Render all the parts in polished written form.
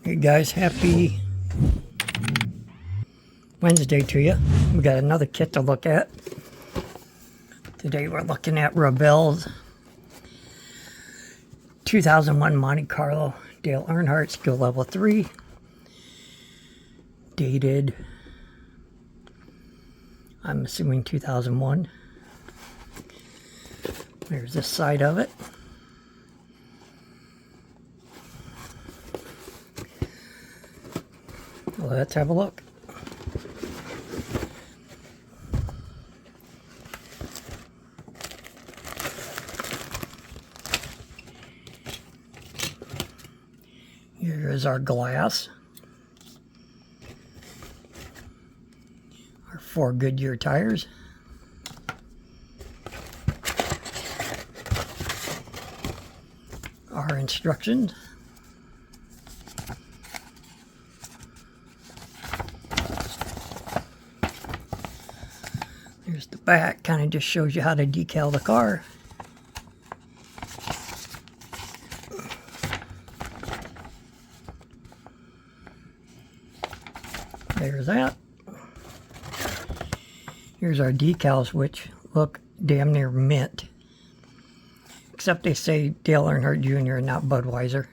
Hey guys, happy Wednesday to you. We got another kit to look at. Today we're looking at Revell's 2001 Monte Carlo Dale Earnhardt skill level 3. Dated, I'm assuming 2001. There's this side of it. Let's have a look. Here is our glass. Our 4 Goodyear tires. Our instructions. Here's the back, kind of just shows you how to decal the car. There's that. Here's our decals, which look damn near mint. Except they say Dale Earnhardt Jr. and not Budweiser.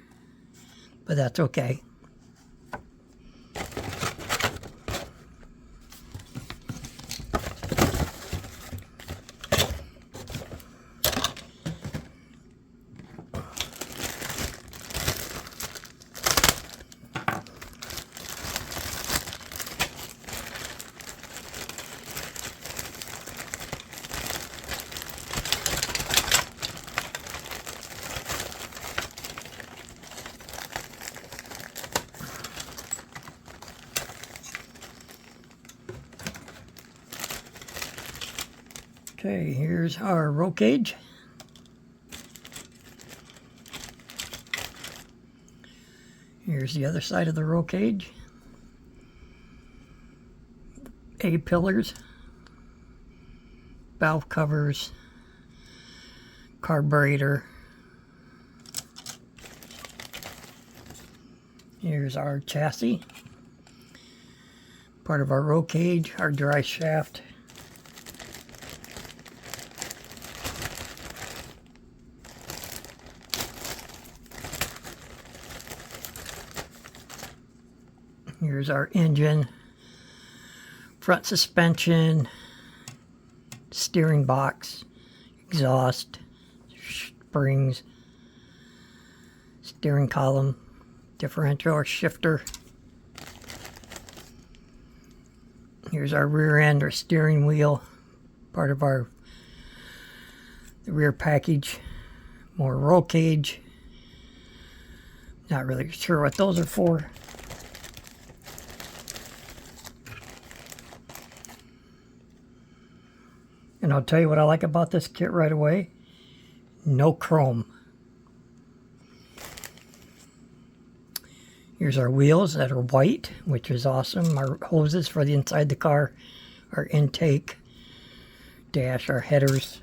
But that's okay. Okay, here's our roll cage. Here's the other side of the roll cage. A-pillars, valve covers, carburetor. Here's our chassis, part of our roll cage, our dry shaft. Here's our engine, front suspension, steering box, exhaust, springs, steering column, differential or shifter. Here's our rear end or steering wheel, part of the rear package, more roll cage. Not really sure what those are for. And I'll tell you what I like about this kit right away. No chrome. Here's our wheels that are white, which is awesome. Our hoses for the inside the car, our intake, dash, our headers.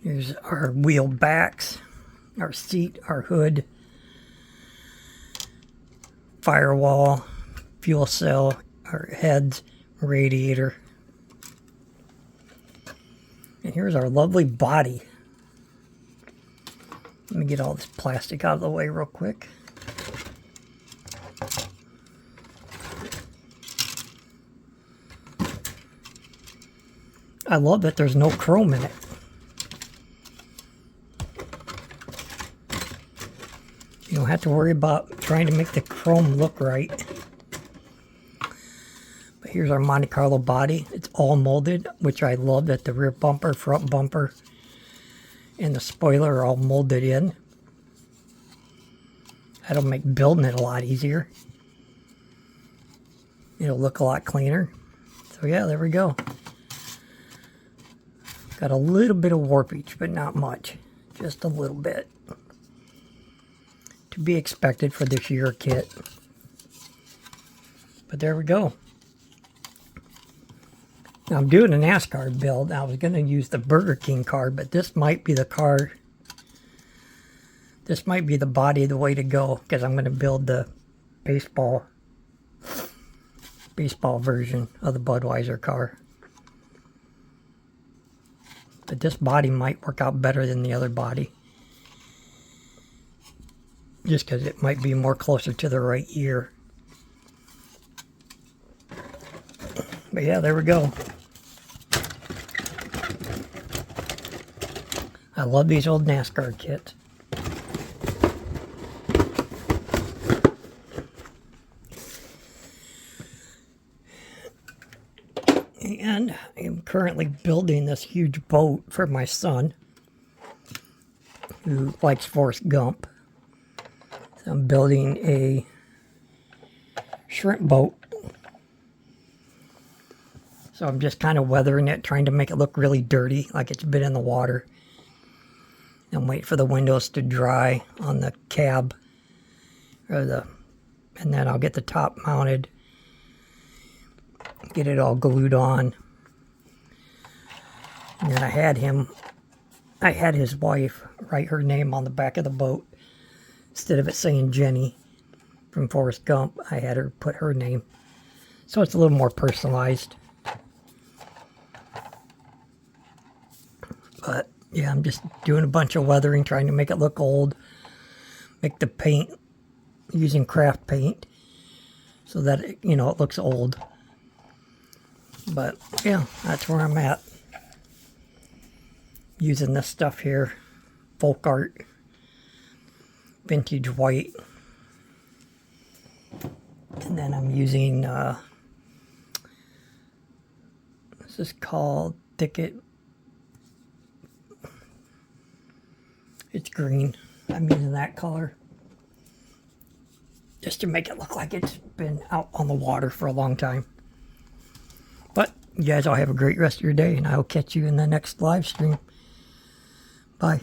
Here's our wheel backs, our seat, our hood, firewall, fuel cell, our heads, radiator. And here's our lovely body. Let me get all this plastic out of the way real quick. I love that there's no chrome in it. You don't have to worry about trying to make the chrome look right. But here's our Monte Carlo body. It's all molded, which I love that the rear bumper, front bumper, and the spoiler are all molded in. That'll make building it a lot easier. It'll look a lot cleaner. So yeah, there we go. Got a little bit of warpage, but not much. Just a little bit. To be expected for this year kit. But there we go. Now I'm doing a NASCAR build. I was going to use the Burger King car, but this might be the car. This might be the body, the way to go, because I'm going to build the baseball version of the Budweiser car. But this body might work out better than the other body. Just because it might be more closer to the right ear. But yeah, there we go. I love these old NASCAR kits. And I'm currently building this huge boat for my son, who likes Forrest Gump. So I'm building a shrimp boat. So I'm just kind of weathering it, trying to make it look really dirty, like it's been in the water. And wait for the windows to dry on the cab, and then I'll get the top mounted, get it all glued on. And then I had his wife write her name on the back of the boat. Instead of it saying Jenny from Forrest Gump, I had her put her name. So it's a little more personalized. But yeah, I'm just doing a bunch of weathering, trying to make it look old. Make the paint using craft paint so that it, it looks old. But yeah, that's where I'm at. Using this stuff here, folk art, vintage white. And then I'm using, this is called Thicket. It's green. I'm using that color just to make it look like it's been out on the water for a long time. But you guys all have a great rest of your day, and I'll catch you in the next live stream. Bye.